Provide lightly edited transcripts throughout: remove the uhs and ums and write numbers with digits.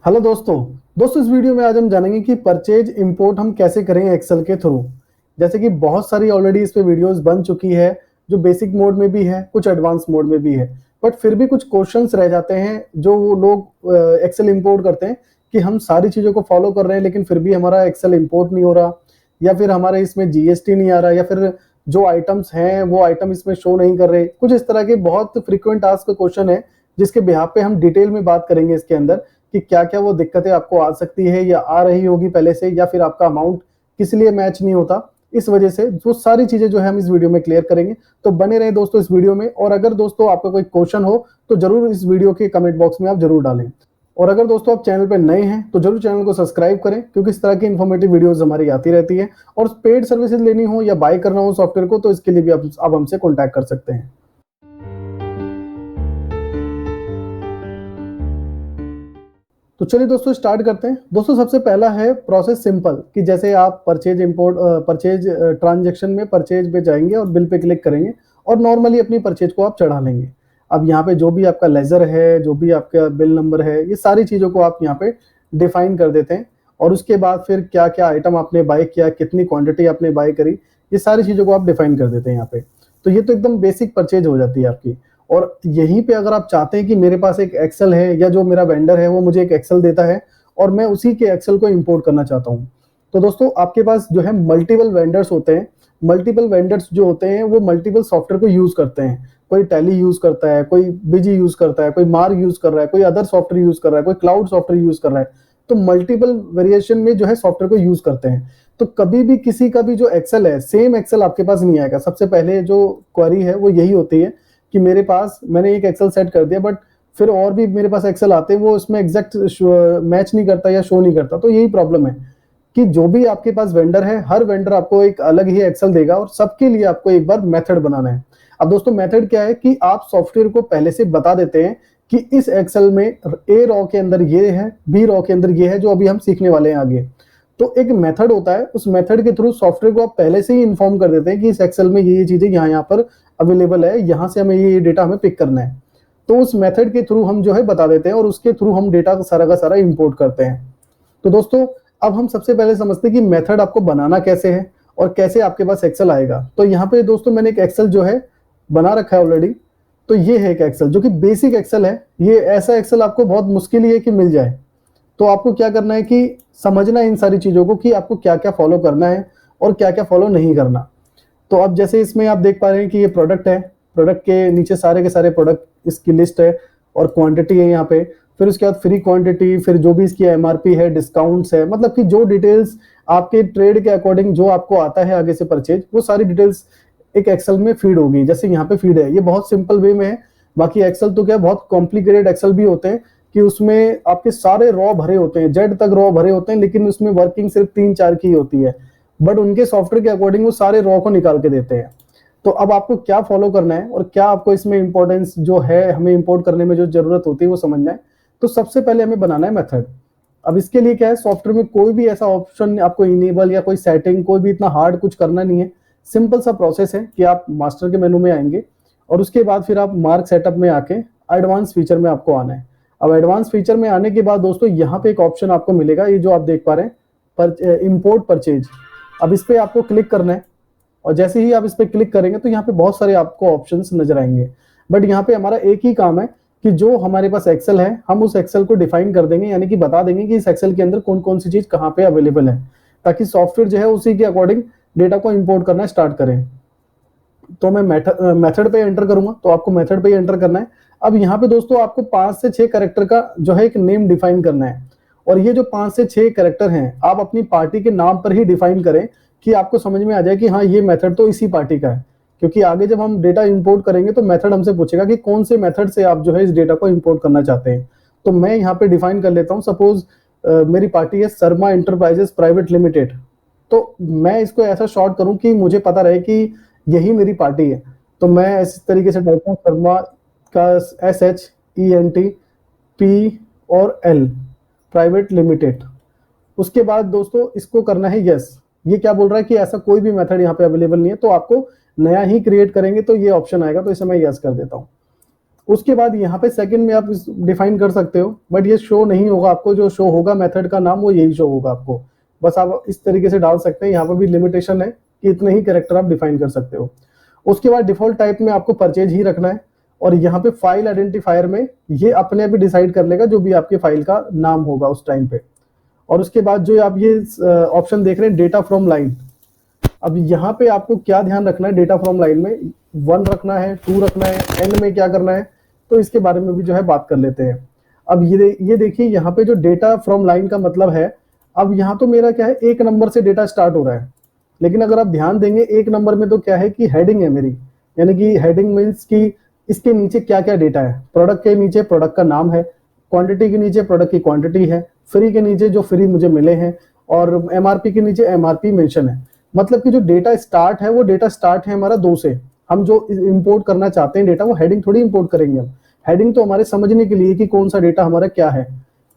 Hello दोस्तों इस video में आज हम जानेंगे कि परचेज इंपोर्ट हम कैसे करेंगे एक्सेल के थ्रू। जैसे कि बहुत सारी ऑलरेडी इस पे वीडियोस बन चुकी है, जो बेसिक मोड में भी है, कुछ एडवांस मोड में भी है, बट फिर भी कुछ क्वेश्चंस रह जाते हैं जो वो लोग एक्सेल इंपोर्ट करते हैं कि हम सारी चीज़ों को फॉलो कर रहे हैं लेकिन फिर भी हमारा एक्सेल इंपोर्ट नहीं हो रहा, या फिर हमारे इसमें जीएसटी नहीं आ रहा, या फिर जो आइटम्स हैं वो आइटम इसमें शो नहीं कर रहे। कुछ इस तरह के बहुत फ्रीक्वेंट आस्क क्वेश्चन है जिसके बिहाफ पे हम डिटेल में बात करेंगे इसके अंदर कि क्या-क्या वो दिक्कतें आपको आ सकती है या आ रही होगी पहले से, या फिर आपका अमाउंट किस लिए मैच नहीं होता, इस वजह से वो सारी चीज़ें जो है हम इस वीडियो में क्लियर करेंगे। तो बने रहें दोस्तों इस वीडियो में, और अगर दोस्तों आपका कोई क्वेश्चन हो तो ज़रूर इस वीडियो के कमेंट बॉक्स में आप ज़रूर डालें। और अगर दोस्तों आप चैनल पे नए हैं तो ज़रूर चैनल को सब्सक्राइब करें, क्योंकि इस तरह की इन्फॉर्मेटिव वीडियोज़ हमारी आती रहती है। और पेड सर्विसेज़ लेनी हो या बाय करना हो सॉफ्टवेयर को, तो इसके लिए भी आप हमसे कॉन्टैक्ट कर सकते हैं। तो चलिए दोस्तों स्टार्ट करते हैं। दोस्तों सबसे पहला है प्रोसेस सिंपल, कि जैसे आप परचेज ट्रांजैक्शन में परचेज पे जाएंगे और बिल पे क्लिक करेंगे और नॉर्मली अपनी परचेज को आप चढ़ा लेंगे। अब यहाँ पे जो भी आपका लेजर है, जो भी आपका बिल नंबर है, ये सारी चीज़ों को आप यहाँ पे डिफाइन कर देते हैं। और उसके बाद फिर क्या क्या आइटम आपने बाय किया, कितनी क्वांटिटी आपने बाय करी, ये सारी चीज़ों को आप डिफाइन कर देते हैं यहाँ पे। तो ये तो एकदम बेसिक परचेज हो जाती है आपकी। और यहीं पे अगर आप चाहते हैं कि मेरे पास एक एक्सेल है, या जो मेरा वेंडर है वो मुझे एक एक्सेल देता है और मैं उसी के एक्सेल को इंपोर्ट करना चाहता हूँ, तो दोस्तों आपके पास जो है मल्टीपल वेंडर्स होते हैं। मल्टीपल वेंडर्स जो होते हैं वो मल्टीपल सॉफ्टवेयर को यूज करते हैं। कोई टैली यूज करता है, कोई बिजी यूज करता है, कोई मार्क यूज कर रहा है, कोई अदर सॉफ्टवेयर यूज कर रहा है, कोई क्लाउड सॉफ्टवेयर यूज कर रहा है। तो मल्टीपल वेरिएशन में जो है सॉफ्टवेयर को यूज करते हैं। तो कभी भी किसी का भी जो एक्सेल है, सेम एक्सेल आपके पास नहीं आएगा। सबसे पहले जो क्वेरी है वो यही होती है कि मेरे पास, मैंने एक एक्सेल सेट कर दिया बट फिर और भी मेरे पास एक्सेल आते हैं, वो इसमें एग्जैक्ट मैच नहीं करता या शो नहीं करता। तो यही प्रॉब्लम है कि जो भी आपके पास वेंडर है, हर वेंडर आपको एक अलग ही एक्सेल देगा और सबके लिए आपको एक बार मेथड बनाना है। अब दोस्तों मेथड क्या है कि आप सॉफ्टवेयर को पहले से बता देते हैं कि इस एक्सेल में ए रॉ के अंदर ये है, बी रॉ के अंदर ये है, जो अभी हम सीखने वाले हैं आगे। तो एक मेथड होता है, उस मेथड के थ्रू सॉफ्टवेयर को आप पहले से ही इन्फॉर्म कर देते हैं कि इस एक्सेल में ये चीजें यहाँ पर अवेलेबल है, यहाँ से हमें ये डेटा हमें पिक करना है। तो उस मेथड के थ्रू हम जो है बता देते हैं और उसके थ्रू हम डेटा का सारा इंपोर्ट करते हैं। तो दोस्तों अब हम सबसे पहले समझते हैं कि मेथड आपको बनाना कैसे है और कैसे आपके पास एक्सेल आएगा। तो यहाँ पे दोस्तों मैंने एक एक्सेल जो है बना रखा है ऑलरेडी। तो ये है एक एक्सेल जो कि बेसिक एक्सेल है। ये ऐसा एक्सेल आपको बहुत मुश्किल ही है कि मिल जाए। तो आपको क्या करना है कि समझना इन सारी चीज़ों को कि आपको क्या क्या फॉलो करना है और क्या क्या फॉलो नहीं करना। तो अब जैसे इसमें आप देख पा रहे हैं कि ये प्रोडक्ट है, प्रोडक्ट के नीचे सारे के सारे प्रोडक्ट इसकी लिस्ट है और क्वांटिटी है यहाँ पे। फिर उसके बाद फ्री क्वांटिटी, फिर जो भी इसकी एमआरपी है, डिस्काउंट्स है, मतलब कि जो डिटेल्स आपके ट्रेड के अकॉर्डिंग जो आपको आता है आगे से परचेज, वो सारी डिटेल्स एक एक्सेल में फीड होगी। जैसे यहाँ पे फीड है, ये बहुत सिंपल वे में है। बाकी एक्सेल तो क्या बहुत कॉम्प्लिकेटेड एक्सेल भी होते हैं कि उसमें आपके सारे रॉ भरे होते हैं, जेड तक रॉ भरे होते हैं, लेकिन उसमें वर्किंग सिर्फ 3-4 की होती है। बट उनके सॉफ्टवेयर के अकॉर्डिंग वो सारे रॉ को निकाल के देते हैं। तो अब आपको क्या फॉलो करना है और क्या आपको इसमें इंपॉर्टेंस जो है, हमें इंपोर्ट करने में जो जरूरत होती है वो समझना है। तो सबसे पहले हमें बनाना है मेथड। अब इसके लिए क्या है, सॉफ्टवेयर में कोई भी ऐसा ऑप्शन आपको इनेबल या कोई सेटिंग, कोई भी इतना हार्ड कुछ करना नहीं है। सिंपल सा प्रोसेस है कि आप मास्टर के मेनू में आएंगे और उसके बाद फिर आप मार्क सेटअप में आके एडवांस फीचर में आपको आना है। अब एडवांस फीचर में आने के बाद दोस्तों यहाँ पे एक ऑप्शन आपको मिलेगा, ये जो आप देख पा रहे हैं, इंपोर्ट परचेज। अब इस पे आपको क्लिक करना है और जैसे ही आप इस पे क्लिक करेंगे तो यहाँ पे बहुत सारे आपको ऑप्शंस नजर आएंगे। बट यहाँ पे हमारा एक ही काम है कि जो हमारे पास एक्सेल है, हम उस एक्सेल को डिफाइन कर देंगे, यानी कि बता देंगे कि इस एक्सेल के अंदर कौन कौन सी चीज कहाँ पे अवेलेबल है, ताकि सॉफ्टवेयर जो है उसी के अकॉर्डिंग डेटा को इंपोर्ट करना स्टार्ट करें। तो मैं मेथड पे एंटर करूंगा, तो आपको मेथड पे एंटर करना है। अब यहाँ पे दोस्तों आपको 5 से 6 कैरेक्टर का जो है एक नेम डिफाइन करना है। और ये जो 5 से 6 कैरेक्टर हैं, आप अपनी पार्टी के नाम पर ही डिफाइन करें कि आपको समझ में आ जाए कि हाँ ये मेथड तो इसी पार्टी का है। क्योंकि आगे जब हम डेटा इंपोर्ट करेंगे तो मेथड हमसे पूछेगा कि कौन से मेथड से आप जो है इस डेटा को इंपोर्ट करना चाहते हैं। तो मैं यहाँ पे डिफाइन कर लेता हूँ, सपोज मेरी पार्टी है शर्मा इंटरप्राइजेस प्राइवेट लिमिटेड। तो मैं इसको ऐसा शॉर्ट करूं कि मुझे पता रहे कि यही मेरी पार्टी है। तो मैं इस तरीके से डालता हूँ शर्मा का SHENTPOR प्राइवेट लिमिटेड। उसके बाद दोस्तों इसको करना है यस। ये क्या बोल रहा है कि ऐसा कोई भी मेथड यहाँ पे अवेलेबल नहीं है, तो आपको नया ही क्रिएट करेंगे। तो ये ऑप्शन आएगा, तो इसे मैं यस कर देता हूँ। उसके बाद यहाँ पे सेकंड में आप डिफाइन कर सकते हो, बट ये शो नहीं होगा आपको, जो शो होगा मेथड का नाम वो यही शो होगा आपको। बस आप इस तरीके से डाल सकते हैं, यहाँ पर भी लिमिटेशन है कि इतने ही कैरेक्टर आप डिफाइन कर सकते हो। उसके बाद डिफॉल्ट टाइप में आपको परचेज ही रखना है, और यहाँ पे फाइल आइडेंटिफायर में ये अपने आप ही डिसाइड कर लेगा जो भी आपके फाइल का नाम होगा उस टाइम पे। और उसके बाद जो आप ये ऑप्शन देख रहे हैं डेटा फ्रॉम लाइन, अब यहाँ पे आपको क्या ध्यान रखना है, डेटा फ्रॉम लाइन में 1 रखना है, 2 रखना है, एन में क्या करना है, तो इसके बारे में भी जो है बात कर लेते हैं। अब ये देखिए यहाँ पे जो डेटा फ्रॉम लाइन का मतलब है, अब यहाँ तो मेरा क्या है, 1 नंबर से डेटा स्टार्ट हो रहा है, लेकिन अगर आप ध्यान देंगे 1 नंबर में तो क्या है कि हेडिंग है मेरी, यानी कि हेडिंग मीन्स कि इसके नीचे क्या क्या डेटा है। प्रोडक्ट के नीचे प्रोडक्ट का नाम है, क्वांटिटी के नीचे प्रोडक्ट की क्वांटिटी है, फ्री के नीचे जो फ्री मुझे मिले हैं, और एमआरपी के नीचे एमआरपी मेंशन है। मतलब कि जो डेटा स्टार्ट है वो डेटा स्टार्ट है हमारा 2 से। हम जो इंपोर्ट करना चाहते हैं डेटा, वो हेडिंग थोड़ी इंपोर्ट करेंगे हम, हेडिंग तो हमारे समझने के लिए कि कौन सा डेटा हमारा क्या है,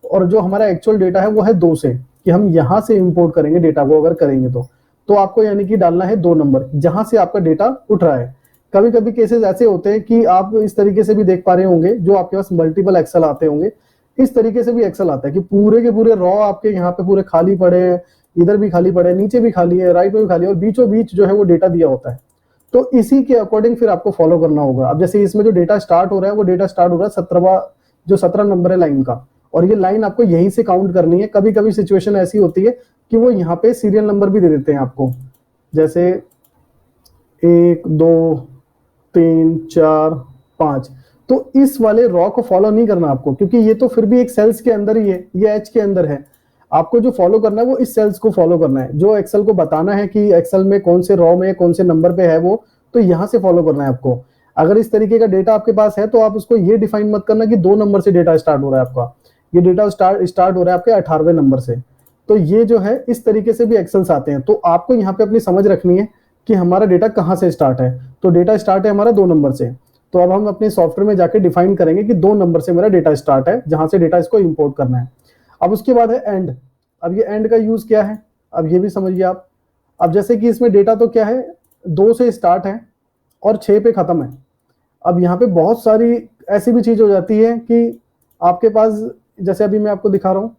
और जो हमारा एक्चुअल डेटा है वो है 2 से, कि हम यहाँ से इंपोर्ट करेंगे डेटा को अगर करेंगे तो आपको यानी कि डालना है 2 नंबर जहां से आपका डेटा उठ रहा है। कभी कभी केसेस ऐसे होते हैं कि आप इस तरीके से भी देख पा रहे होंगे, जो आपके पास मल्टीपल एक्सेल आते होंगे, इस तरीके से भी एक्सेल आता है कि पूरे के पूरे रॉ आपके यहाँ पे पूरे खाली पड़े हैं, इधर भी खाली पड़े हैं, नीचे भी खाली है, राइट में भी खाली है, और बीचों बीच जो है वो डेटा दिया होता है। तो इसी के अकॉर्डिंग फिर आपको फॉलो करना होगा। अब जैसे इसमें जो डेटा स्टार्ट हो रहा है वो डेटा स्टार्ट हो रहा है 17वां, जो 17 नंबर है लाइन का, और ये लाइन आपको यहीं से काउंट करनी है। कभी कभी सिचुएशन ऐसी होती है कि वो यहाँ पे सीरियल नंबर भी दे देते हैं आपको, जैसे 1 2 3 4 5, तो इस वाले रॉ को फॉलो नहीं करना आपको, क्योंकि ये तो फिर भी एक सेल्स के अंदर ही है, ये एच के अंदर है। आपको जो फॉलो करना है वो इस सेल्स को फॉलो करना है, जो एक्सेल को बताना है कि एक्सेल में कौन से रॉ में कौन से नंबर पे है वो, तो यहाँ से फॉलो करना है आपको। अगर इस तरीके का डेटा आपके पास है तो आप उसको ये डिफाइन मत करना कि 2 नंबर से डेटा स्टार्ट हो रहा है आपका, ये डेटा स्टार्ट हो रहा है आपके 18वें नंबर से। तो ये जो है इस तरीके से भी एक्सेल्स आते हैं, तो आपको यहाँ पे अपनी समझ रखनी है कि हमारा डेटा कहाँ से स्टार्ट है। तो डेटा स्टार्ट है हमारा 2 नंबर से, तो अब हम अपने सॉफ्टवेयर में जाके डिफाइन करेंगे कि 2 नंबर से मेरा डेटा स्टार्ट है, जहां से डेटा इसको इंपोर्ट करना है। अब उसके बाद है एंड। अब ये एंड का यूज क्या है, अब ये भी समझिए आप। अब जैसे कि इसमें डेटा तो क्या है, 2 से स्टार्ट है और 6 पे खत्म है। अब यहाँ पे बहुत सारी ऐसी भी चीज हो जाती है कि आपके पास, जैसे अभी मैं आपको दिखा रहा हूँ,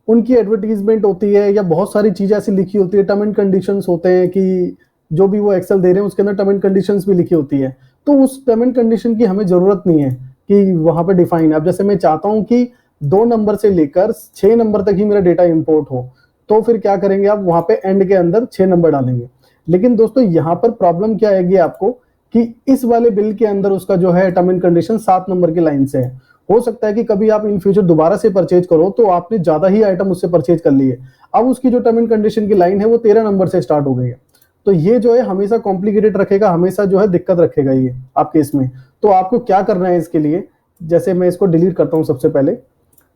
उनकी एडवर्टीजमेंट होती है या बहुत सारी चीजें ऐसी लिखी होती है, टर्म एंड कंडीशंस होते हैं कि जो भी वो एक्सेल दे रहे हैं उसके अंदर टर्म एंड कंडीशंस भी लिखी होती है। तो उस टर्म एंड कंडीशन की हमें जरूरत नहीं है कि वहां पे डिफाइन है। अब जैसे मैं चाहता हूं कि 2 नंबर से लेकर 6 नंबर तक ही मेरा डेटा इंपोर्ट हो, तो फिर क्या करेंगे आप, वहां पे एंड के अंदर 6 नंबर डालेंगे। लेकिन दोस्तों यहाँ पर प्रॉब्लम क्या आएगी आपको कि इस वाले बिल के अंदर उसका जो है टर्म एंड कंडीशन 7 नंबर की लाइन से है। हो सकता है कि कभी आप इन फ्यूचर दोबारा से परचेज करो तो आपने ज्यादा ही आइटम उससे परचेज कर लिए, अब उसकी जो टर्म एंड कंडीशन की लाइन है वो 13 नंबर से स्टार्ट हो गई है। तो ये जो है हमेशा कॉम्प्लिकेटेड रखेगा, हमेशा जो है दिक्कत रखेगा ये आपके इसमें। तो आपको क्या करना है इसके लिए, जैसे मैं इसको डिलीट करता हूँ, सबसे पहले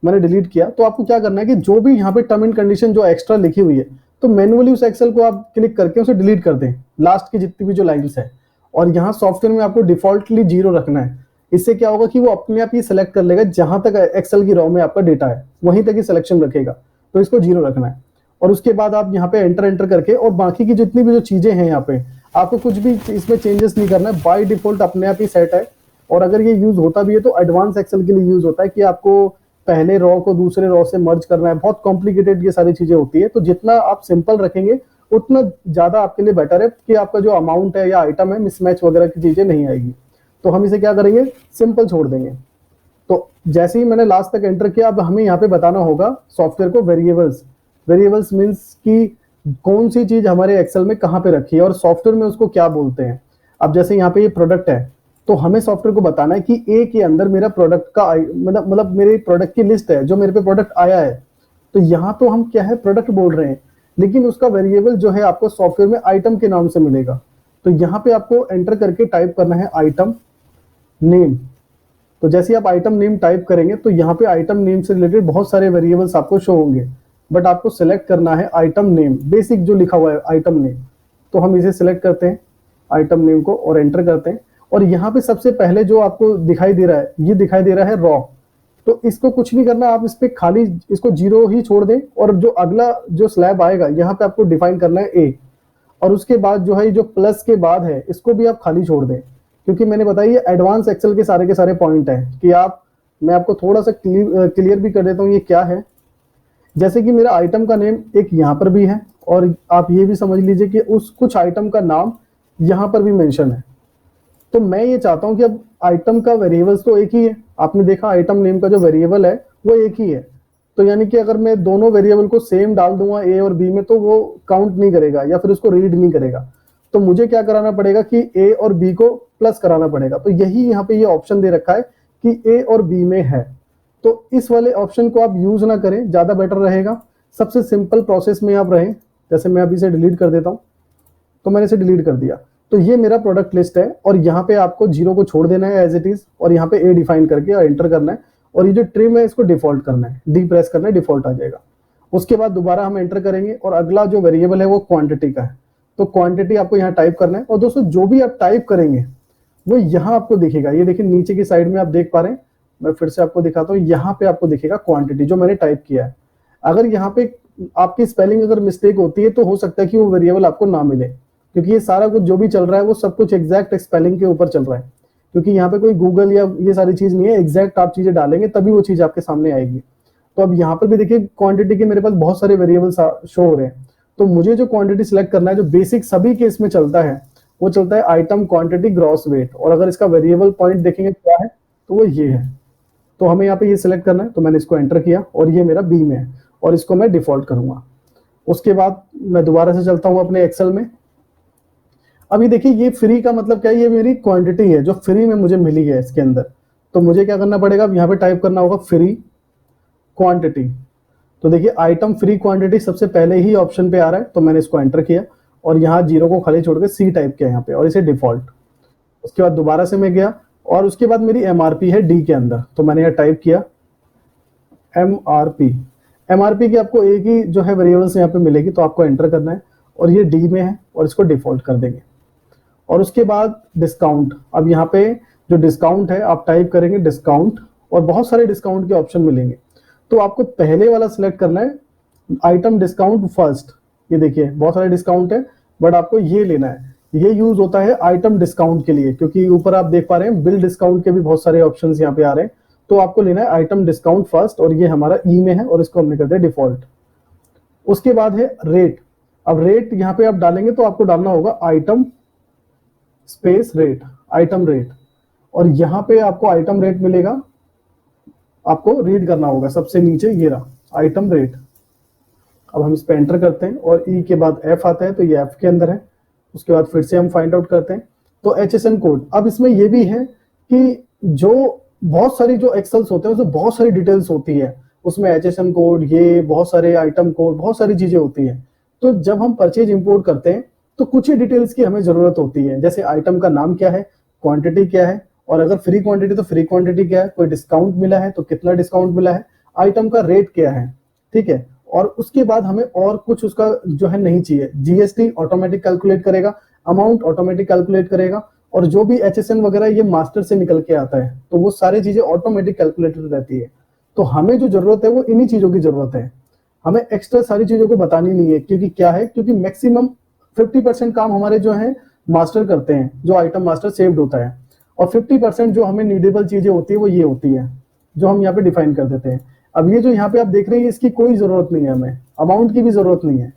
मैंने डिलीट किया, तो आपको क्या करना है कि जो भी यहाँ पे टर्म एंड कंडीशन जो एक्स्ट्रा लिखी हुई है, तो मैनुअली उस एक्सेल को आप क्लिक करके उसे डिलीट कर दें, लास्ट की जितनी भी जो लाइन्स है। और यहाँ सॉफ्टवेयर में आपको डिफॉल्टली 0 रखना है। इससे क्या होगा कि वो अपने आप ही सिलेक्ट कर लेगा, जहां तक एक्सेल की रॉ में आपका डेटा है वहीं तक ही सिलेक्शन रखेगा, तो इसको 0 रखना है। और उसके बाद आप यहाँ पे एंटर करके, और बाकी की जितनी भी जो चीजें हैं यहाँ पे आपको कुछ भी इसमें चेंजेस नहीं करना है, बाय डिफॉल्ट अपने आप ही सेट है। और अगर ये यूज होता भी है तो एडवांस एक्सेल के लिए यूज होता है कि आपको पहले रॉ को दूसरे रॉ से मर्ज करना है, बहुत कॉम्प्लिकेटेड ये सारी चीजें होती है। तो जितना आप सिंपल रखेंगे उतना ज्यादा आपके लिए बेटर है कि आपका जो अमाउंट है या आइटम है मिसमैच वगैरह की चीजें नहीं आएगी। तो हम इसे क्या करेंगे, सिंपल छोड़ देंगे। तो जैसे ही मैंने लास्ट तक एंटर किया, अब हमें यहाँ पे बताना होगा सॉफ्टवेयर को वेरिएबल्स। वेरिएबल्स मीन्स कि कौन सी चीज हमारे एक्सेल में कहाँ पे रखी है और सॉफ्टवेयर में उसको क्या बोलते हैं। अब जैसे यहाँ पे ये प्रोडक्ट है, तो हमें सॉफ्टवेयर को बताना है कि ए के अंदर मेरा प्रोडक्ट का मतलब मेरे प्रोडक्ट की लिस्ट है, जो मेरे पे प्रोडक्ट आया है। तो यहाँ तो हम क्या है, प्रोडक्ट बोल रहे हैं, लेकिन उसका वेरिएबल जो है आपको सॉफ्टवेयर में आइटम के नाम से मिलेगा। तो यहाँ पे आपको एंटर करके टाइप करना है आइटम नेम। तो जैसे आप आइटम नेम टाइप करेंगे तो यहाँ पे आइटम नेम से रिलेटेड बहुत सारे वेरिएबल्स आपको शो होंगे, बट आपको सिलेक्ट करना है आइटम नेम, बेसिक जो लिखा हुआ है आइटम नेम। तो हम इसे सिलेक्ट करते हैं आइटम नेम को और एंटर करते हैं। और यहाँ पे सबसे पहले जो आपको दिखाई दे रहा है, ये दिखाई दे रहा है रॉ। तो इसको कुछ नहीं करना, आप इस पे खाली इसको 0 ही छोड़ दें, और जो अगला जो स्लैब आएगा यहाँ पे आपको डिफाइन करना है ए। और उसके बाद जो है जो प्लस के बाद है इसको भी आप खाली छोड़ दें, क्योंकि मैंने बताया ये एडवांस एक्सेल के सारे पॉइंट हैं कि मैं आपको थोड़ा सा क्लियर भी कर देता हूँ ये क्या है। जैसे कि मेरा आइटम का नेम एक यहाँ पर भी है, और आप ये भी समझ लीजिए कि उस कुछ आइटम का नाम यहाँ पर भी मेंशन है। तो मैं ये चाहता हूँ कि अब आइटम का वेरिएबल्स तो एक ही है, आपने देखा आइटम नेम का जो वेरिएबल है वो एक ही है। तो यानी कि अगर मैं दोनों वेरिएबल को सेम डाल दूंगा ए और बी में, तो वो काउंट नहीं करेगा या फिर उसको रीड नहीं करेगा। तो मुझे क्या कराना पड़ेगा कि ए और बी को प्लस कराना पड़ेगा। तो यही यहाँ पे ये ऑप्शन दे रखा है कि ए और बी में है। तो इस वाले ऑप्शन को आप यूज ना करें, ज्यादा बेटर रहेगा। सबसे सिंपल प्रोसेस में आप रहें। जैसे मैं अभी से डिलीट कर देता हूँ, तो मैंने इसे डिलीट कर दिया। तो ये मेरा प्रोडक्ट लिस्ट है, और यहाँ पे आपको जीरो को छोड़ देना है एज इट इज, और यहाँ पे ए डिफाइन करके और एंटर करना है, और ये जो ट्रिम है इसको डिफॉल्ट करना है, डी प्रेस करना है, डिफॉल्ट आ जाएगा। उसके बाद दोबारा हम एंटर करेंगे, और अगला जो वेरिएबल है वो क्वांटिटी का है। तो क्वांटिटी आपको यहाँ टाइप करना है, और दोस्तों जो भी आप टाइप करेंगे वो यहाँ आपको दिखेगा। ये देखिए नीचे की साइड में आप देख पा रहे हैं, मैं फिर से आपको दिखाता हूँ। यहाँ पे आपको दिखेगा क्वांटिटी जो मैंने टाइप किया है। अगर यहाँ पे आपकी स्पेलिंग अगर मिस्टेक होती है तो हो सकता है कि वो वेरिएबल आपको ना मिले, क्योंकि ये सारा कुछ जो भी चल रहा है वो सब कुछ एग्जैक्ट स्पेलिंग के ऊपर चल रहा है। क्योंकि यहाँ पे कोई गूगल या ये सारी चीज नहीं है, एग्जैक्ट आप चीजें डालेंगे तभी वो चीज आपके सामने आएगी। तो अब यहाँ पर भी देखिए क्वांटिटी के मेरे पास बहुत सारे वेरिएबल्स शो हो रहे हैं। तो मुझे जो क्वांटिटी सिलेक्ट करना है, जो बेसिक सभी केस में चलता है, वो चलता है आइटम क्वांटिटी ग्रॉस वेट। और अगर इसका वेरिएबल पॉइंट देखेंगे क्या है, तो वो ये है। तो हमें यहाँ पे ये सिलेक्ट करना है, तो मैंने इसको एंटर किया, और ये मेरा बी में है, और इसको मैं डिफॉल्ट करूंगा। उसके बाद मैं दोबारा से चलता हूँ अपने एक्सेल में। अभी देखिए ये फ्री का मतलब क्या है, ये मेरी क्वांटिटी है जो फ्री में मुझे मिली है इसके अंदर। तो मुझे क्या करना पड़ेगा, अब यहाँ पे टाइप करना होगा फ्री क्वांटिटी। तो देखिए आइटम फ्री क्वांटिटी सबसे पहले ही ऑप्शन पे आ रहा है, तो मैंने इसको एंटर किया, और यहाँ जीरो को खाली छोड़ के सी टाइप किया यहाँ पे, और इसे डिफॉल्ट। उसके बाद दोबारा से मैं गया, और उसके बाद मेरी एमआरपी है डी के अंदर, तो मैंने यहाँ टाइप किया एमआरपी। एमआरपी की आपको एक ही जो है वेरिएबल्स यहाँ पे मिलेगी, तो आपको एंटर करना है, और ये डी में है, और इसको डिफॉल्ट कर देंगे। और उसके बाद डिस्काउंट। अब यहाँ पे जो डिस्काउंट है आप टाइप करेंगे डिस्काउंट, और बहुत सारे डिस्काउंट के ऑप्शन मिलेंगे। तो आपको पहले वाला सिलेक्ट करना है, आइटम डिस्काउंट फर्स्ट। ये देखिए बहुत सारे डिस्काउंट है, बट आपको ये लेना है। ये यूज होता है आइटम डिस्काउंट के लिए, क्योंकि ऊपर आप देख पा रहे हैं बिल डिस्काउंट के भी बहुत सारे ऑप्शन यहाँ पे आ रहे हैं। तो आपको लेना है आइटम डिस्काउंट फर्स्ट, और ये हमारा ई में है, और इसको हमने कर दिया डिफॉल्ट। उसके बाद है रेट। अब रेट यहाँ पे आप डालेंगे तो आपको डालना होगा item space rate, item rate, और यहाँ पे आपको आइटम रेट मिलेगा, आपको रीड करना होगा सबसे नीचे ये रहा आइटम रेट। अब हम इस पे एंटर करते हैं, और ई के बाद एफ आता है, तो ये एफ के अंदर है। उसके बाद फिर से हम फाइंड आउट करते हैं, तो एचएसएन कोड। अब इसमें ये भी है कि जो बहुत सारी जो एक्सेल्स होते हैं उसमें बहुत सारी डिटेल्स होती है, उसमें एचएसएन कोड, ये बहुत सारे आइटम कोड, बहुत सारी चीजें होती हैं। तो जब हम परचेज इंपोर्ट करते हैं तो कुछ ही डिटेल्स की हमें जरूरत होती है, जैसे आइटम का नाम क्या है, क्वांटिटी क्या है, और अगर फ्री क्वांटिटी तो फ्री क्वांटिटी क्या है, कोई डिस्काउंट मिला है तो कितना डिस्काउंट मिला है, आइटम का रेट क्या है, ठीक है। और उसके बाद हमें और कुछ उसका जो है नहीं चाहिए। जीएसटी ऑटोमेटिक कैलकुलेट करेगा, अमाउंट ऑटोमेटिक कैलकुलेट करेगा, और जो भी एचएसएन वगैरह ये मास्टर से निकल के आता है, तो वो सारी चीजें ऑटोमेटिक कैलकुलेटेड रहती है। तो हमें जो जरूरत है वो इन्हीं चीजों की जरूरत है, हमें एक्स्ट्रा सारी चीजों को बतानी नहीं है। क्योंकि क्या है, क्योंकि मैक्सिमम 50% काम हमारे जो है मास्टर करते हैं, जो आइटम मास्टर सेव्ड होता है, और 50% जो हमें नीडेबल चीजें होती है वो ये होती है जो हम यहाँ पे डिफाइन कर देते हैं। अब ये जो यहाँ पे आप देख रहे हैं इसकी कोई जरूरत नहीं है, हमें अमाउंट की भी जरूरत नहीं है,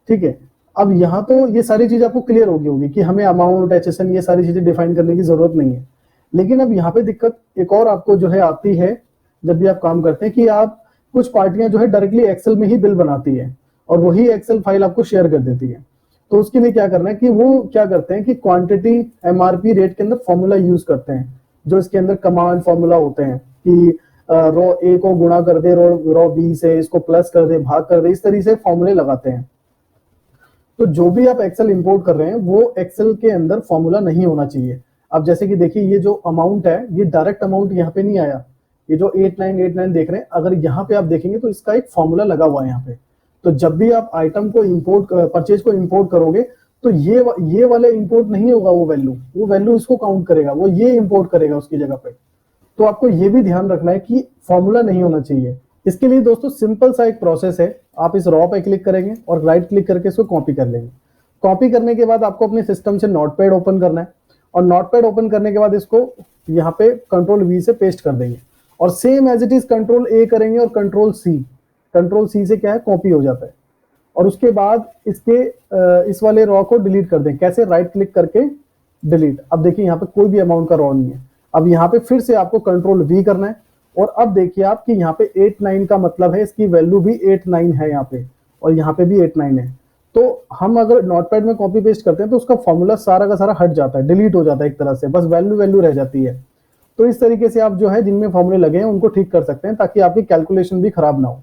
ठीक है। अब यहाँ तो ये सारी चीज आपको क्लियर होगी कि हमें अमाउंट, एचएसएन, ये सारी चीजें डिफाइन करने की जरूरत नहीं है। लेकिन अब यहाँ पे दिक्कत एक और आपको जो है आती है, जब भी आप काम करते हैं, कि आप कुछ पार्टियां जो है डायरेक्टली एक्सेल में ही बिल बनाती है, और वही एक्सेल फाइल आपको शेयर कर देती है। तो उसके लिए क्या करना है कि वो क्या करते हैं कि क्वांटिटी एमआरपी रेट के अंदर फॉर्मूला यूज करते हैं, जो इसके अंदर कमांड फॉर्मूला होते हैं कि रो ए को गुणा कर दे रो बी से, इसको प्लस कर दे, भाग कर दे, इस तरीके से फॉर्मूले लगाते हैं। तो जो भी आप एक्सेल इंपोर्ट कर रहे हैं वो एक्सेल के अंदर फॉर्मूला नहीं होना चाहिए। अब जैसे कि देखिए ये जो अमाउंट है, ये डायरेक्ट अमाउंट यहाँ पे नहीं आया, ये जो 8989 देख रहे हैं, अगर यहाँ पे आप देखेंगे तो इसका एक फॉर्मूला लगा हुआ है यहाँ पे। तो जब भी आप आइटम को इंपोर्ट, परचेज को इंपोर्ट करोगे, तो ये वाला इंपोर्ट नहीं होगा, वो वैल्यू इसको काउंट करेगा, वो ये इंपोर्ट करेगा उसकी जगह पे। तो आपको ये भी ध्यान रखना है कि फॉर्मूला नहीं होना चाहिए। इसके लिए दोस्तों सिंपल सा एक प्रोसेस है, आप इस रॉ पे क्लिक करेंगे और राइट क्लिक करके इसको कॉपी कर लेंगे। कॉपी करने के बाद आपको अपने सिस्टम से नोटपैड ओपन करना है, और नोटपैड ओपन करने के बाद इसको यहाँ पे कंट्रोल वी से पेस्ट कर देंगे और same as it is control ए करेंगे और कंट्रोल सी से क्या है कॉपी हो जाता है। और उसके बाद इसके इस वाले रॉ को डिलीट कर दें। कैसे? राइट क्लिक करके डिलीट। अब देखिए यहाँ पे कोई भी अमाउंट का रॉ नहीं है। अब यहाँ पे फिर से आपको कंट्रोल वी करना है और अब देखिए आप कि यहाँ पे 89 का मतलब है इसकी वैल्यू भी 89 है यहाँ पे और यहाँ पे भी 89 है। तो हम अगर नोटपैड में कॉपी पेस्ट करते हैं तो उसका फॉर्मूला सारा का सारा हट जाता है, डिलीट हो जाता है एक तरह से, बस वैल्यू रह जाती है। तो इस तरीके से आप जो है जिनमें फॉर्मूले लगे हैं उनको ठीक कर सकते हैं ताकि आपकी कैलकुलेशन भी खराब ना हो।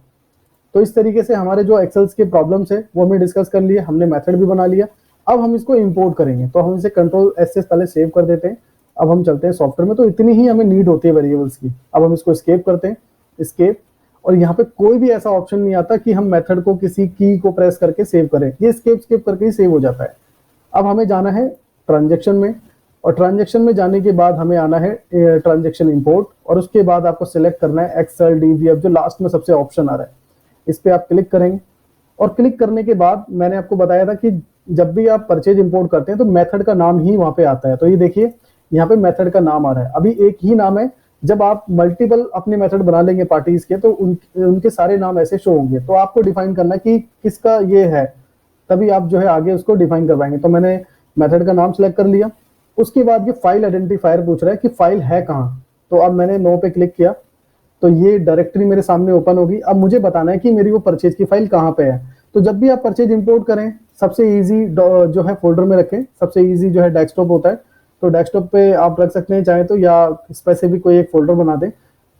तो इस तरीके से हमारे जो एक्सेल्स के प्रॉब्लम्स है वो हमें डिस्कस कर लिए, हमने मेथड भी बना लिया। अब हम इसको इंपोर्ट करेंगे तो हम इसे कंट्रोल एस से पहले सेव कर देते हैं। अब हम चलते हैं सॉफ्टवेयर में, तो इतनी ही हमें नीड होती है वेरिएबल्स की। अब हम इसको एस्केप करते हैं, एस्केप, और यहाँ पे कोई भी ऐसा ऑप्शन नहीं आता कि हम मेथड को किसी की को प्रेस करके सेव करें, ये स्केप करके ही सेव हो जाता है। अब हमें जाना है ट्रांजेक्शन में और ट्रांजेक्शन में जाने के बाद हमें आना है ट्रांजेक्शन इंपोर्ट और उसके बाद आपको सिलेक्ट करना है एक्सेल डीवीएफ, जो लास्ट में सबसे ऑप्शन आ रहा है, इस पे आप क्लिक करेंगे। और क्लिक करने के बाद मैंने आपको बताया था कि जब भी आप परचेज इंपोर्ट करते हैं तो मेथड का नाम ही वहां पे आता है। तो ये देखिए यहाँ पे मेथड का नाम आ रहा है, अभी एक ही नाम है। जब आप मल्टीपल अपने मेथड बना लेंगे पार्टीज के तो उनके सारे नाम ऐसे शो होंगे। तो आपको डिफाइन करना है कि किसका ये है, तभी आप जो है आगे उसको डिफाइन करवाएंगे। तो मैंने मेथड का नाम सिलेक्ट कर लिया। उसके बाद ये फाइल आइडेंटिफायर पूछ रहा है कि फाइल है कहाँ, तो अब मैंने नो पे क्लिक किया तो ये डायरेक्टरी मेरे सामने ओपन होगी। अब मुझे बताना है कि मेरी वो परचेज की फाइल कहाँ पे है। तो जब भी आप परचेज इंपोर्ट करें सबसे इजी जो है फोल्डर में रखें, सबसे इजी जो है डेस्कटॉप होता है। तो डेस्कटॉप पे आप रख सकते हैं चाहे तो, या स्पेसिफिक कोई एक फोल्डर बना दें।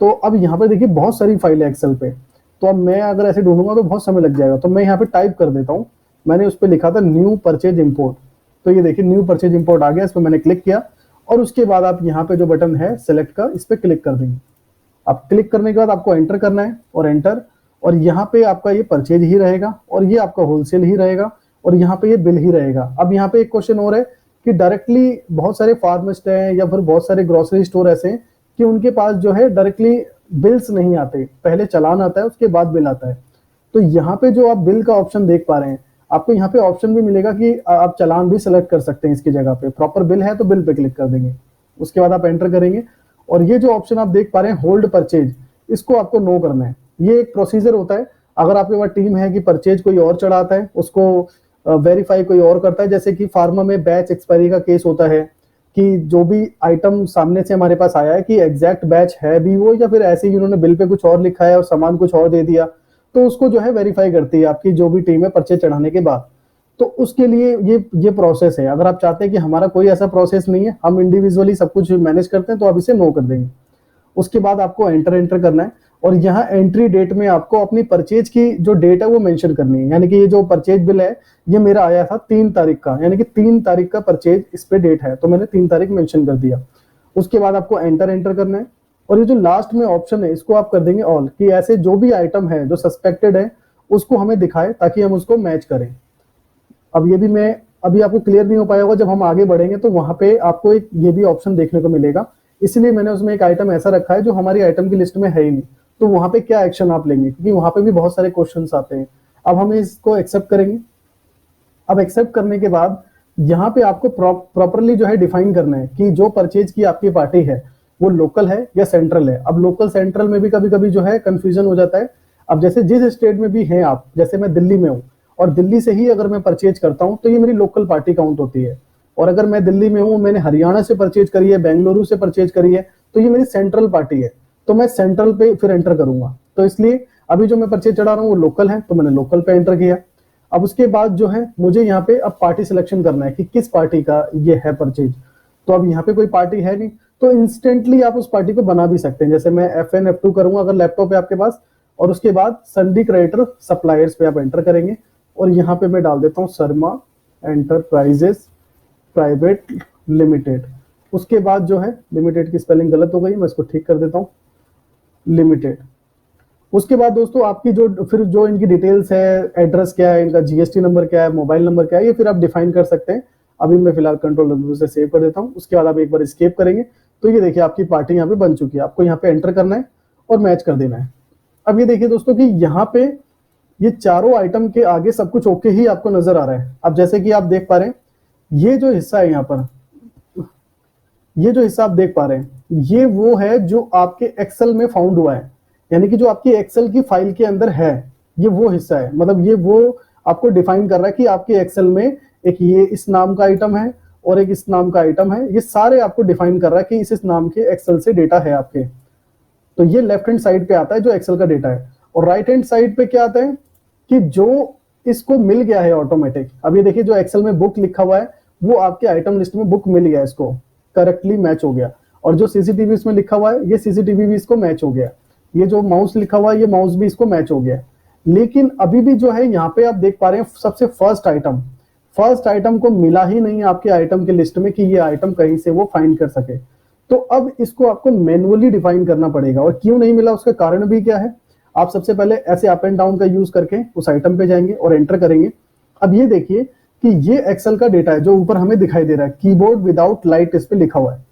तो अब यहाँ पे देखिए बहुत सारी फाइल है एक्सेल पे, तो अब मैं अगर ऐसे ढूंढूंगा तो बहुत समय लग जाएगा। तो मैं यहाँ पे टाइप कर देता हूँ, मैंने उस पर लिखा था न्यू परचेज इंपोर्ट। तो ये देखिए न्यू परचेज इंपोर्ट आ गया, इस पर मैंने क्लिक किया और उसके बाद आप यहाँ पे जो बटन है सिलेक्ट का, इस पर क्लिक कर देंगे। अब क्लिक करने के बाद आपको एंटर करना है और एंटर, और यहाँ पे आपका ये परचेज ही रहेगा और ये आपका होलसेल ही रहेगा और यहाँ पे ये बिल ही रहेगा। अब यहाँ पे एक क्वेश्चन और है कि डायरेक्टली बहुत सारे फार्मिस्ट हैं या फिर बहुत सारे ग्रोसरी स्टोर ऐसे हैं कि उनके पास जो है डायरेक्टली बिल्स नहीं आते, पहले चालान आता है उसके बाद बिल आता है। तो यहाँ पे जो आप बिल का ऑप्शन देख पा रहे हैं, आपको यहाँ पे ऑप्शन भी मिलेगा कि आप चालान भी सिलेक्ट कर सकते हैं। इसकी जगह पे प्रॉपर बिल है तो बिल पे क्लिक कर देंगे, उसके बाद आप एंटर करेंगे और ये जो ऑप्शन आप देख पा रहे हैं होल्ड परचेज, इसको आपको नो करना है। ये एक प्रोसीजर होता है, अगर आपके पास टीम है कि परचेज कोई और चढ़ाता है उसको वेरीफाई कोई और करता है। जैसे कि फार्मा में बैच एक्सपायरी का केस होता है कि जो भी आइटम सामने से हमारे पास आया है कि एग्जैक्ट बैच है भी वो, या फिर ऐसे ही उन्होंने बिल पे कुछ और लिखा है और सामान कुछ और दे दिया, तो उसको जो है वेरीफाई करती है आपकी जो भी टीम है परचेज चढ़ाने के बाद। तो उसके लिए ये प्रोसेस है। अगर आप चाहते हैं कि हमारा कोई ऐसा प्रोसेस नहीं है, हम इंडिविजुअली सब कुछ मैनेज करते हैं, तो आप इसे नो कर देंगे। उसके बाद आपको एंटर करना है और यहाँ एंट्री डेट में आपको अपनी परचेज की जो डेट है वो मेंशन करनी है। यानी कि ये जो परचेज बिल है ये मेरा आया था 3 तारीख का, यानी कि 3 तारीख का परचेज इस पे डेट है, तो मैंने 3 तारीख मेंशन कर दिया। उसके बाद आपको एंटर करना है और ये जो लास्ट में ऑप्शन है इसको आप कर देंगे ऑल, कि ऐसे जो भी आइटम है जो सस्पेक्टेड है उसको हमें दिखाए ताकि हम उसको मैच करें। अब ये भी मैं अभी आपको क्लियर नहीं हो पाया होगा, जब हम आगे बढ़ेंगे तो वहां पे आपको एक ये भी ऑप्शन देखने को मिलेगा, इसलिए मैंने उसमें एक आइटम ऐसा रखा है जो हमारी आइटम की लिस्ट में है ही नहीं। तो वहां पे क्या एक्शन आप लेंगे, क्योंकि वहां पे भी बहुत सारे क्वेश्चंस आते हैं। अब हम इसको एक्सेप्ट करेंगे। अब एक्सेप्ट करने के बाद यहाँ पे आपको प्रॉपरली जो है डिफाइन करना है कि जो परचेज की आपकी पार्टी है वो लोकल है या सेंट्रल है। अब लोकल सेंट्रल में भी कभी कभी जो है कंफ्यूजन हो जाता है। अब जैसे जिस स्टेट में भी हैं आप, जैसे मैं दिल्ली में हूँ और दिल्ली से ही अगर मैं परचेज करता हूँ तो ये मेरी लोकल पार्टी काउंट होती है। और अगर मैं दिल्ली में हूँ, मैंने हरियाणा से परचेज करी है, बेंगलुरु से परचेज करी है, तो ये मेरी सेंट्रल पार्टी है, तो मैं सेंट्रल पे फिर एंटर करूंगा। तो इसलिए अभी जो मैं परचेज चढ़ा रहा हूँ वो लोकल है, तो मैंने लोकल पे एंटर किया। अब उसके बाद जो है मुझे यहाँ पे अब पार्टी सिलेक्शन करना है कि किस पार्टी का ये है परचेज। तो अब यहाँ पे कोई पार्टी है नहीं, तो इंस्टेंटली आप उस पार्टी को बना भी सकते हैं। जैसे मैं FN F2 करूंगा अगर लैपटॉप है आपके पास, और उसके बाद संडी क्रेडिटर सप्लायर्स पे आप एंटर करेंगे और यहाँ पे मैं डाल देता हूँ शर्मा एंटरप्राइजेस प्राइवेट लिमिटेड। उसके बाद जो है लिमिटेड की स्पेलिंग गलत हो गई, मैं इसको ठीक कर देता हूँ, लिमिटेड। उसके बाद दोस्तों आपकी जो इनकी डिटेल्स है, एड्रेस क्या है इनका, GST नंबर क्या है, मोबाइल नंबर क्या है, ये फिर आप डिफाइन कर सकते हैं। अभी मैं फिलहाल कंट्रोल से सेव कर देता हूँ। उसके बाद आप एक बार एस्केप करेंगे तो ये देखिए आपकी पार्टी यहाँ पे बन चुकी है। आपको यहाँ पे एंटर करना है और मैच कर देना है। अब ये देखिए दोस्तों कि यहाँ पे ये चारों आइटम के आगे सब कुछ ओके ही आपको नजर आ रहा है। अब जैसे कि आप देख पा रहे हैं ये जो हिस्सा है यहाँ पर, ये जो हिस्सा आप देख पा रहे हैं, ये वो है जो आपके एक्सेल में फाउंड हुआ है, यानी कि जो आपकी एक्सेल की फाइल के अंदर है, ये वो हिस्सा है। मतलब ये वो आपको डिफाइन कर रहा है कि आपके एक्सेल में एक ये इस नाम का आइटम है और एक इस नाम का आइटम है, ये सारे आपको डिफाइन कर रहा है कि इस नाम के एक्सेल से डेटा है आपके। तो ये लेफ्ट हैंड साइड पे आता है जो एक्सेल का डेटा है, और राइट हैंड साइड पे क्या आता है कि जो इसको मिल गया है ऑटोमेटिक। अब ये देखिए जो एक्सेल में बुक लिखा हुआ है वो आपके आइटम लिस्ट में बुक मिल गया, इसको करेक्टली मैच हो गया। और जो सीसीटीवी इसमें लिखा हुआ है, ये सीसीटीवी भी इसको मैच हो गया। ये जो माउस लिखा हुआ है, ये माउस भी इसको मैच हो गया। लेकिन अभी भी जो है यहाँ पे आप देख पा रहे हैं सबसे फर्स्ट आइटम को मिला ही नहीं आपके आइटम के लिस्ट में कि ये आइटम कहीं से वो फाइंड कर सके। तो अब इसको आपको मैनुअली डिफाइन करना पड़ेगा। और क्यों नहीं मिला उसका कारण भी क्या है, आप सबसे पहले ऐसे अप एंड डाउन का यूज करके उस आइटम पे जाएंगे और एंटर करेंगे। अब ये देखिए कि ये एक्सेल का डेटा है जो ऊपर हमें दिखाई दे रहा है, कीबोर्ड विदाउट लाइट इस पे लिखा हुआ है,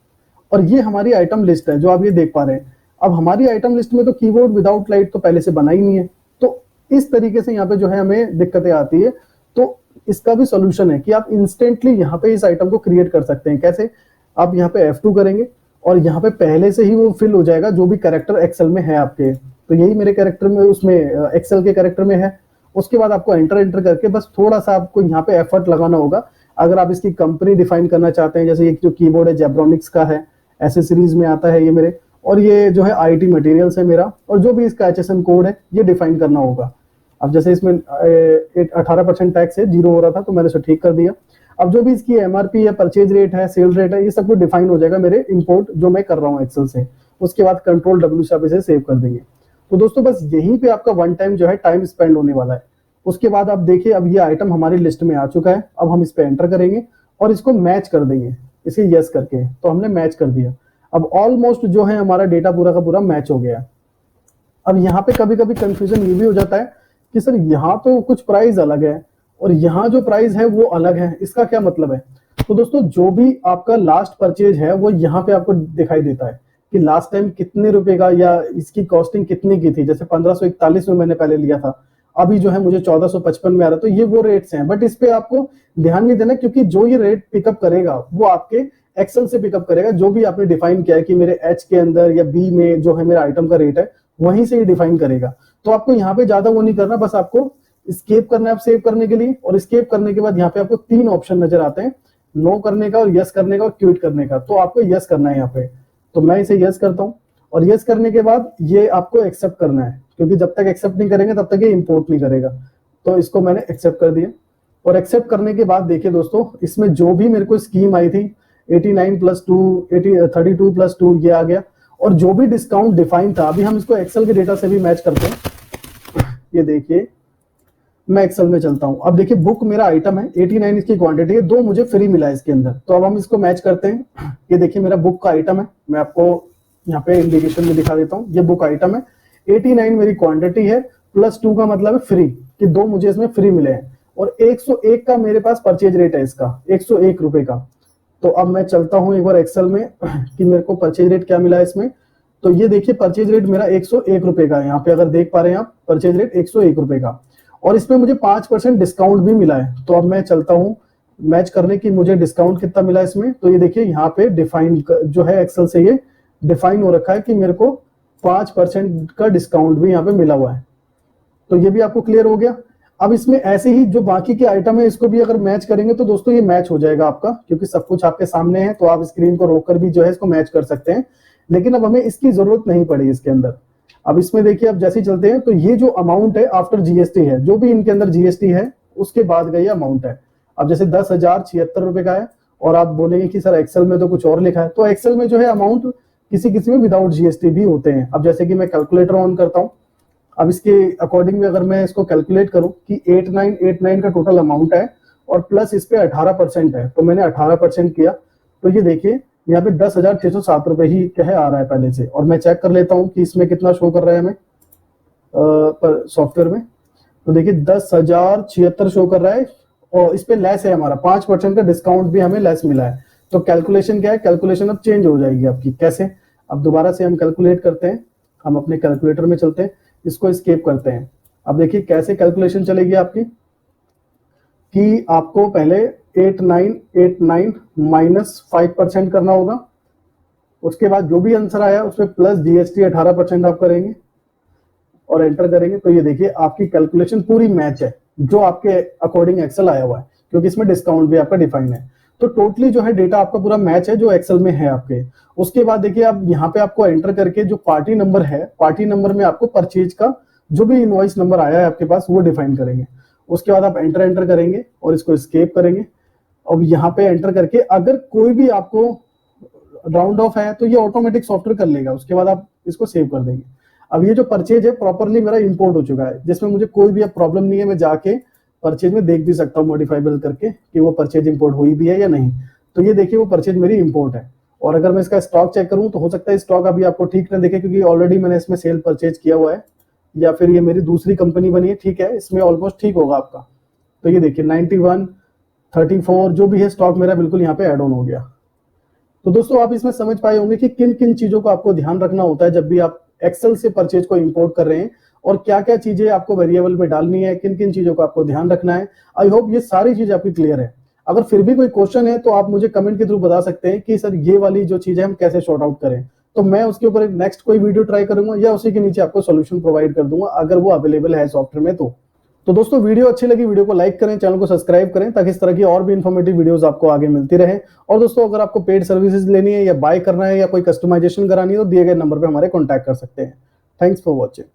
और ये हमारी आइटम लिस्ट है जो आप ये देख पा रहे हैं। अब हमारी आइटम लिस्ट में तो कीबोर्ड विदाउट लाइट तो पहले से बना ही नहीं है, तो इस तरीके से यहाँ पे जो है हमें दिक्कतें आती है। तो इसका भी सोल्यूशन है कि आप इंस्टेंटली यहाँ पे इस आइटम को क्रिएट कर सकते हैं। कैसे, आप यहाँ पे F2 करेंगे और यहाँ पे पहले से ही वो फिल हो जाएगा जो भी कैरेक्टर एक्सेल में है आपके। तो यही मेरे कैरेक्टर में, उसमें एक्सेल के कैरेक्टर में है। उसके बाद आपको एंटर करके बस थोड़ा सा आपको यहाँ पे एफर्ट लगाना होगा। अगर आप इसकी कंपनी डिफाइन करना चाहते हैं, जैसे ये जो कीबोर्ड है जेब्रॉनिक्स का है, एसेसरीज में आता है ये मेरे, और ये जो है IT मटेरियल्स है मेरा, और जो भी इसका HSN कोड है ये डिफाइन करना होगा। अब जैसे इसमें 18% टैक्स है, 0 हो रहा था तो मैंने इसे ठीक कर दिया। अब जो भी इसकी MRP है, परचेज रेट है, सेल रेट है, ये सब कुछ डिफाइन हो जाएगा मेरे इंपोर्ट जो मैं कर रहा हूँ एक्सेल से। उसके बाद कंट्रोल W से आप इसे सेव कर देंगे। तो दोस्तों बस यहीं पे आपका वन टाइम जो है टाइम स्पेंड होने वाला है। उसके बाद आप देखिए अब ये आइटम हमारी लिस्ट में आ चुका है। अब हम इस पे एंटर करेंगे और इसको मैच कर देंगे, इसे यस करके। तो हमने मैच कर दिया। अब ऑलमोस्ट जो है हमारा डेटा पूरा का पूरा मैच हो गया। अब यहाँ पे कभी कभी कंफ्यूजन ये भी हो जाता है कि सर यहाँ तो कुछ प्राइस अलग है और यहाँ जो प्राइस है वो अलग है, इसका क्या मतलब है। तो दोस्तों जो भी आपका लास्ट परचेज है वो यहाँ पे आपको दिखाई देता है कि लास्ट टाइम कितने रुपए का या इसकी कॉस्टिंग कितने की थी। जैसे 1541 में मैंने पहले लिया था, अभी जो है मुझे 1455 में आ रहा है। तो ये वो रेट्स हैं, बट इस पे आपको ध्यान नहीं देना, क्योंकि जो ये रेट पिकअप करेगा वो आपके एक्सेल से पिकअप करेगा। जो भी आपने डिफाइन किया है कि मेरे H के अंदर या B में जो है मेरा आइटम का रेट है, वहीं से ये डिफाइन करेगा। तो आपको यहाँ पे ज्यादा वो नहीं करना, बस आपको स्केप करना है आप सेव करने के लिए। और स्केप करने के बाद यहाँ पे आपको 3 ऑप्शन नजर आते हैं, नो करने का और यस करने का और क्विट करने का। तो आपको यस करना है यहाँ पे। तो मैं इसे यस करता हूँ, और यस करने के बाद ये आपको एक्सेप्ट करना है, क्योंकि जब तक एक्सेप्ट नहीं करेंगे तब तक ये इंपोर्ट नहीं करेगा। तो इसको मैंने एक्सेप्ट कर दिया। और एक्सेप्ट करने के बाद देखिए दोस्तों, इसमें जो भी मेरे को स्कीम आई थी 89 + 2 32 + 2 ये आ गया। और जो भी डिस्काउंट डिफाइन था, अभी हम इसको एक्सेल के डेटा से भी मैच करते हैं। ये देखिए मैं एक्सेल में चलता हूं। अब देखिए बुक मेरा आइटम है, 89 इसकी क्वांटिटी है, 2 मुझे फ्री मिला है इसके अंदर। तो अब हम इसको मैच करते हैं। ये देखिए मेरा बुक का आइटम है, मैं आपको यहाँ पे इंडिकेशन में दिखा देता हूँ। ये बुक आइटम है, 89 मेरी क्वांटिटी है, +2 का मतलब है फ्री, कि 2 मुझे इसमें फ्री मिले हैं। और 101 का मेरे पास परचेज रेट है इसका, 101 रुपए का। तो अब मैं चलता हूँ एक बार एक्सेल में कि मेरे को परचेज रेट क्या मिला है इसमें। तो ये देखिए परचेज रेट मेरा 101 रुपए का है। यहाँ पे अगर देख पा रहे हैं आप, परचेज रेट 101 रुपए का, और इसमें मुझे 5% डिस्काउंट भी मिला है। तो अब मैं चलता हूँ मैच करने की, मुझे डिस्काउंट कितना मिला इसमें। तो ये देखिए यहाँ पे डिफाइन जो है एक्सेल से ये डिफाइन हो रखा है कि मेरे को 5% का डिस्काउंट भी यहाँ पे मिला हुआ है। तो ये भी आपको क्लियर हो गया। अब इसमें ऐसे ही जो बाकी के आइटम है इसको भी अगर मैच करेंगे तो दोस्तों ये मैच हो जाएगा आपका, क्योंकि सब कुछ आपके सामने है। तो आप स्क्रीन को रोककर भी जो है इसको मैच कर सकते हैं। लेकिन अब हमें इसकी जरूरत नहीं पड़ी इसके अंदर। अब इसमें देखिए अब जैसे ही चलते हैं तो ये जो अमाउंट है आफ्टर GST है, जो भी इनके अंदर GST है उसके बाद का ये अमाउंट है। अब जैसे 10,076 रुपए का है, और आप बोलेंगे कि सर एक्सेल में तो कुछ और लिखा है। तो एक्सेल में जो है अमाउंट किसी किसी में विदाउट GST भी होते हैं। अब जैसे कि मैं कैलकुलेटर ऑन करता हूँ, अब इसके अकॉर्डिंग में अगर मैं इसको कैलकुलेट करूं कि 8989 का टोटल अमाउंट है और प्लस इस पे 18% है, तो मैंने 18% किया। तो ये देखिए यहाँ पे 10,607 रुपए ही क्या है आ रहा है पहले से। और मैं चेक कर लेता हूँ कि इसमें कितना शो कर रहा है हमें सॉफ्टवेयर में। तो देखिए 10,076 शो कर रहा है, और इस पे लेस है हमारा 5% का डिस्काउंट भी हमें लेस मिला है। तो कैलकुलेशन क्या है, कैलकुलेशन अब चेंज हो जाएगी आपकी। कैसे, अब दोबारा से हम कैलकुलेट करते हैं। हम अपने कैलकुलेटर में चलते हैं, इसको एस्केप करते हैं। अब देखिए कैसे कैलकुलेशन चलेगी आपकी, कि आपको पहले 8989 - 5% करना होगा। उसके बाद जो भी आंसर आया उसमें प्लस जीएसटी 18% आप करेंगे और एंटर करेंगे। तो ये देखिए आपकी कैलकुलेशन पूरी मैच है जो आपके अकॉर्डिंग एक्सेल आया हुआ है, क्योंकि इसमें डिस्काउंट भी आपका डिफाइन है। तो टोटली जो है डेटा आपका पूरा मैच है जो एक्सेल में है आपके। उसके बाद देखिए आप यहाँ पे आपको एंटर करके जो पार्टी नंबर है, पार्टी नंबर में आपको परचेज का जो भी इनवॉइस नंबर आया है आपके पास वो डिफाइन करेंगे। उसके बाद आप एंटर करेंगे और इसको एस्केप करेंगे। अब यहाँ पे एंटर करके अगर कोई भी आपको राउंड ऑफ है तो ये ऑटोमेटिक सॉफ्टवेयर कर लेगा, उसके बाद आप इसको सेव कर देंगे। अब ये जो परचेज है प्रॉपरली मेरा इंपोर्ट हो चुका है, जिसमें मुझे कोई भी अब प्रॉब्लम नहीं है, मैं जाके परचेज में देख भी सकता हूँ मॉडिफाइबल करके कि वो परचेज इंपोर्ट हुई भी है या नहीं। तो ये देखिए वो परचेज मेरी इंपोर्ट है। और अगर मैं इसका स्टॉक चेक करूं तो हो सकता है स्टॉक अभी आपको ठीक ना दिखे, क्योंकि ऑलरेडी मैंने इसमें सेल परचेज किया हुआ है, या फिर ये मेरी दूसरी कंपनी बनी है, ठीक है इसमें ऑलमोस्ट ठीक होगा आपका। तो ये देखिए 91, 34 जो भी है स्टॉक मेरा बिल्कुल यहाँ पे एड ऑन हो गया। तो दोस्तों आप इसमें समझ पाए होंगे कि किन किन चीजों को आपको ध्यान रखना होता है जब भी आप एक्सेल से परचेज को इंपोर्ट कर रहे हैं, और क्या क्या चीजें आपको वेरिएबल में डालनी है, किन किन चीजों को आपको ध्यान रखना है। आई होप ये सारी चीज आपकी क्लियर है। अगर फिर भी कोई क्वेश्चन है तो आप मुझे कमेंट के थ्रू बता सकते हैं कि सर ये वाली जो चीज है हम कैसे सॉर्ट आउट करें, तो मैं उसके ऊपर नेक्स्ट कोई वीडियो ट्राई करूंगा या उसी के नीचे आपको सोल्यूशन प्रोवाइड कर दूंगा अगर वो अवेलेबल है सॉफ्टवेयर में। तो दोस्तों वीडियो अच्छी लगी वीडियो को लाइक करें, चैनल को सब्सक्राइब करें ताकि इस तरह की और भी इंफॉर्मेटिव वीडियोस आपको आगे मिलती रहे। और दोस्तों अगर आपको पेड सर्विसेज लेनी है या बाय करना है या कोई कस्टमाइजेशन करानी है तो दिए गए नंबर पे हमारे कॉन्टैक्ट कर सकते हैं। Thanks for watching.